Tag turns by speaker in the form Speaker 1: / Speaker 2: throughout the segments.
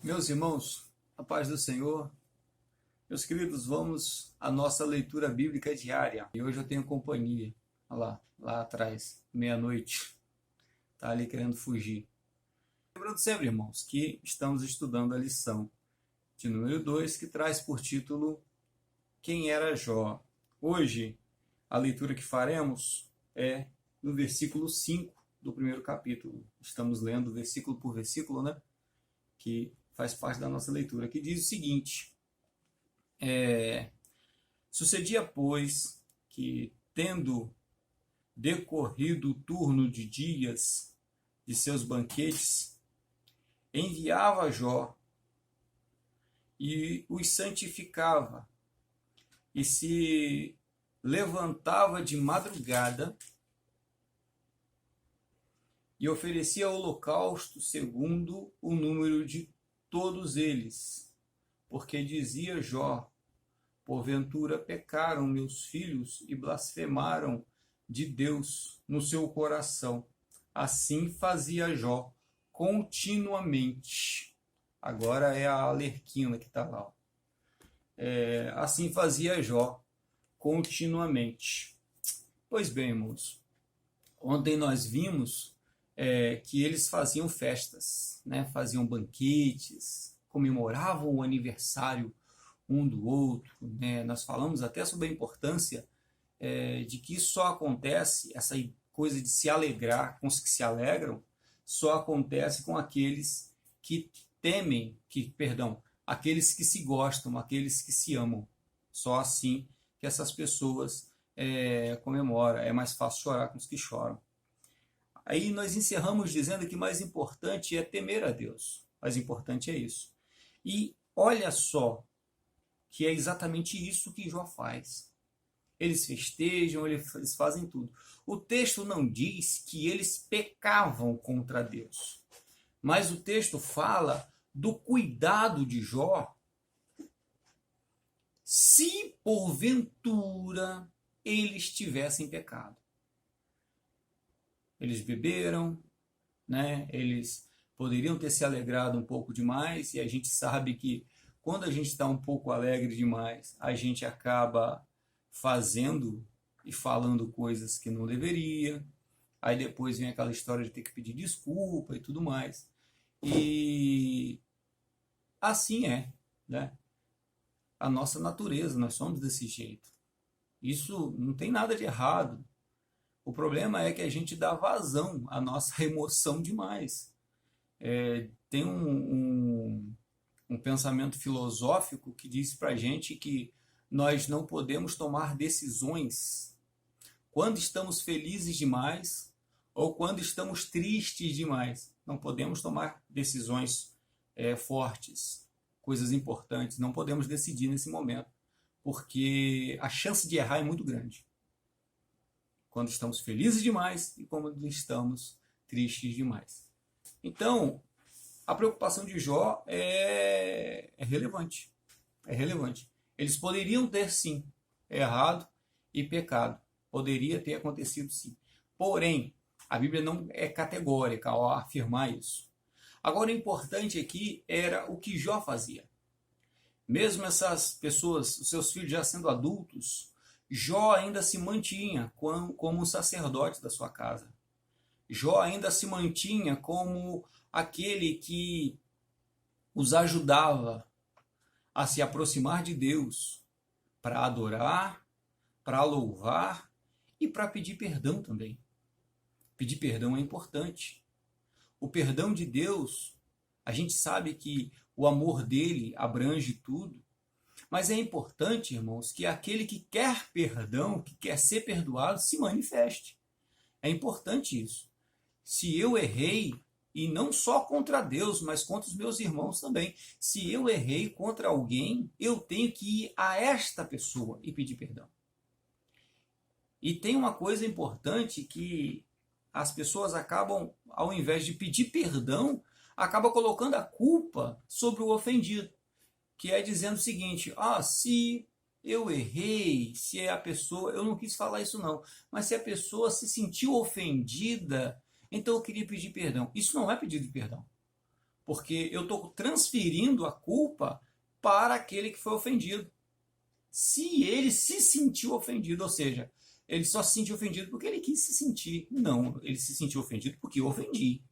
Speaker 1: Meus irmãos, a paz do Senhor. Meus queridos, vamos à nossa leitura bíblica diária. E hoje eu tenho companhia. Olha lá atrás, meia-noite. Está ali querendo fugir. Lembrando sempre, irmãos, que estamos estudando a lição de número 2, que traz por título Quem era Jó? Hoje, a leitura que faremos é no versículo 5 do primeiro capítulo. Estamos lendo versículo por versículo, né? Que faz parte da nossa leitura, que diz o seguinte: sucedia, pois, que, tendo decorrido o turno de dias de seus banquetes, enviava Jó e os santificava, e se levantava de madrugada e oferecia holocausto segundo o número de todos eles, porque dizia Jó: porventura pecaram meus filhos e blasfemaram de Deus no seu coração. Assim fazia Jó continuamente. Agora é a Alerquina que está lá. Assim fazia Jó continuamente. Pois bem, irmãos, ontem nós vimos que eles faziam festas, né? Faziam banquetes, comemoravam o aniversário um do outro, né? Nós falamos até sobre a importância de que isso só acontece, essa coisa de se alegrar com os que se alegram, só acontece com aqueles que temem, aqueles que se gostam, aqueles que se amam. Só assim que essas pessoas comemoram. É mais fácil chorar com os que choram. Aí nós encerramos dizendo que mais importante é temer a Deus. Mais importante é isso. E olha só que é exatamente isso que Jó faz. Eles festejam, eles fazem tudo. O texto não diz que eles pecavam contra Deus, mas o texto fala do cuidado de Jó se porventura eles tivessem pecado. Eles beberam, né? Eles poderiam ter se alegrado um pouco demais, e a gente sabe que quando a gente está um pouco alegre demais, a gente acaba fazendo e falando coisas que não deveria. Aí depois vem aquela história de ter que pedir desculpa e tudo mais. E assim né? A nossa natureza, nós somos desse jeito. Isso não tem nada de errado. O problema é que a gente dá vazão à nossa emoção demais. Tem um pensamento filosófico que diz para a gente que nós não podemos tomar decisões quando estamos felizes demais ou quando estamos tristes demais. Não podemos tomar decisões fortes, coisas importantes. Não podemos decidir nesse momento, porque a chance de errar é muito grande. Quando estamos felizes demais e quando estamos tristes demais. Então, a preocupação de Jó é relevante. É relevante. Eles poderiam ter, sim, errado e pecado. Poderia ter acontecido, sim. Porém, a Bíblia não é categórica ao afirmar isso. Agora, o importante aqui era o que Jó fazia. Mesmo essas pessoas, os seus filhos já sendo adultos, Jó ainda se mantinha como um sacerdote da sua casa. Jó ainda se mantinha como aquele que os ajudava a se aproximar de Deus, para adorar, para louvar e para pedir perdão também. Pedir perdão é importante. O perdão de Deus, a gente sabe que o amor dele abrange tudo, mas é importante, irmãos, que aquele que quer perdão, que quer ser perdoado, se manifeste. É importante isso. Se eu errei, e não só contra Deus, mas contra os meus irmãos também. Se eu errei contra alguém, eu tenho que ir a esta pessoa e pedir perdão. E tem uma coisa importante que as pessoas acabam, ao invés de pedir perdão, acabam colocando a culpa sobre o ofendido. Que é dizendo o seguinte: se eu errei, se a pessoa, eu não quis falar isso não, mas se a pessoa se sentiu ofendida, então eu queria pedir perdão. Isso não é pedido de perdão. porque eu estou transferindo a culpa para aquele que foi ofendido. Se ele se sentiu ofendido, ou seja, ele só se sentiu ofendido porque ele quis se sentir. Não, ele se sentiu ofendido porque eu ofendi.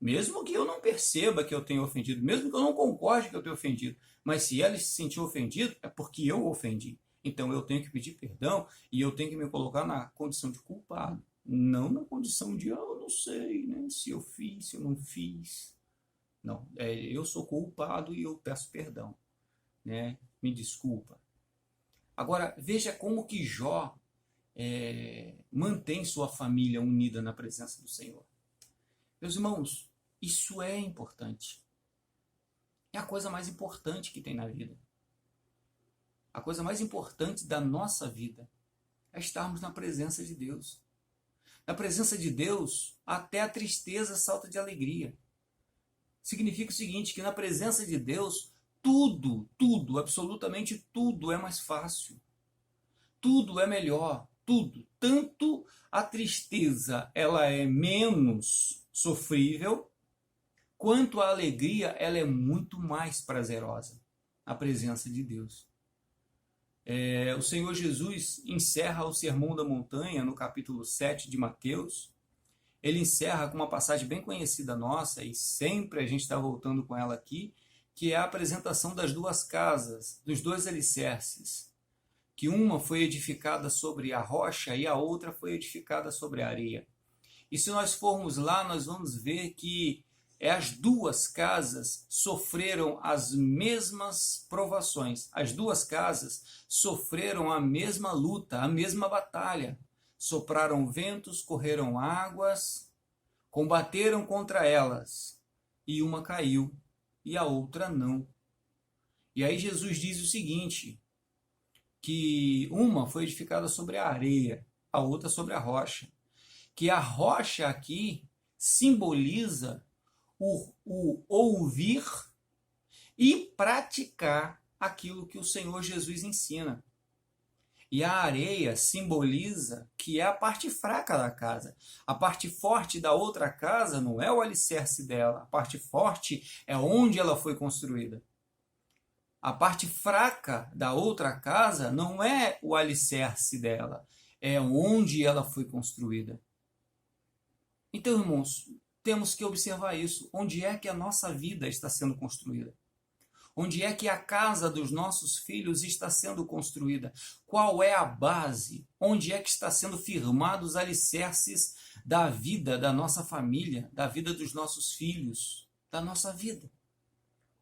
Speaker 1: Mesmo que eu não perceba que eu tenho ofendido, mesmo que eu não concorde que eu tenho ofendido, mas se ele se sentiu ofendido, é porque eu ofendi. Então eu tenho que pedir perdão e eu tenho que me colocar na condição de culpado, não na condição de eu não sei, né, se eu fiz, se eu não fiz. Não, eu sou culpado e eu peço perdão, né? Me desculpa. Agora, veja como que Jó mantém sua família unida na presença do Senhor. Meus irmãos, isso é importante. É a coisa mais importante que tem na vida. A coisa mais importante da nossa vida é estarmos na presença de Deus. Na presença de Deus, até a tristeza salta de alegria. Significa o seguinte, que na presença de Deus, tudo, absolutamente tudo é mais fácil. Tudo é melhor, tudo. Tanto a tristeza, ela é menos sofrível, quanto a alegria, ela é muito mais prazerosa. A presença de Deus. O Senhor Jesus encerra o Sermão da Montanha, no capítulo 7 de Mateus. Ele encerra com uma passagem bem conhecida nossa, e sempre a gente está voltando com ela aqui, que é a apresentação das duas casas, dos dois alicerces, que uma foi edificada sobre a rocha e a outra foi edificada sobre a areia. E se nós formos lá, nós vamos ver que as duas casas sofreram as mesmas provações, as duas casas sofreram a mesma luta, a mesma batalha. Sopraram ventos, correram águas, combateram contra elas, e uma caiu, e a outra não. E aí Jesus diz o seguinte, que uma foi edificada sobre a areia, a outra sobre a rocha. Que a rocha aqui simboliza o ouvir e praticar aquilo que o Senhor Jesus ensina. E a areia simboliza que é a parte fraca da casa. A parte forte da outra casa não é o alicerce dela. A parte forte é onde ela foi construída. A parte fraca da outra casa não é o alicerce dela. É onde ela foi construída. Então, irmãos, temos que observar isso. Onde é que a nossa vida está sendo construída? Onde é que a casa dos nossos filhos está sendo construída? Qual é a base? Onde é que está sendo firmados os alicerces da vida da nossa família, da vida dos nossos filhos, da nossa vida?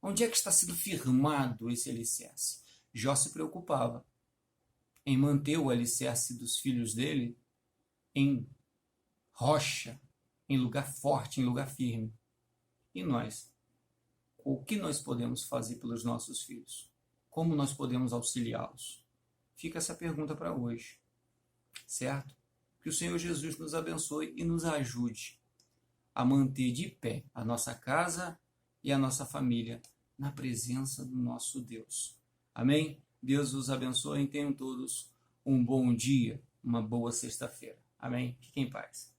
Speaker 1: Onde é que está sendo firmado esse alicerce? Jó se preocupava em manter o alicerce dos filhos dele em rocha, em lugar forte, em lugar firme. E nós? O que nós podemos fazer pelos nossos filhos? Como nós podemos auxiliá-los? Fica essa pergunta para hoje, certo? Que o Senhor Jesus nos abençoe e nos ajude a manter de pé a nossa casa e a nossa família na presença do nosso Deus. Amém? Deus os abençoe e tenham todos um bom dia, uma boa sexta-feira. Amém? Fiquem em paz.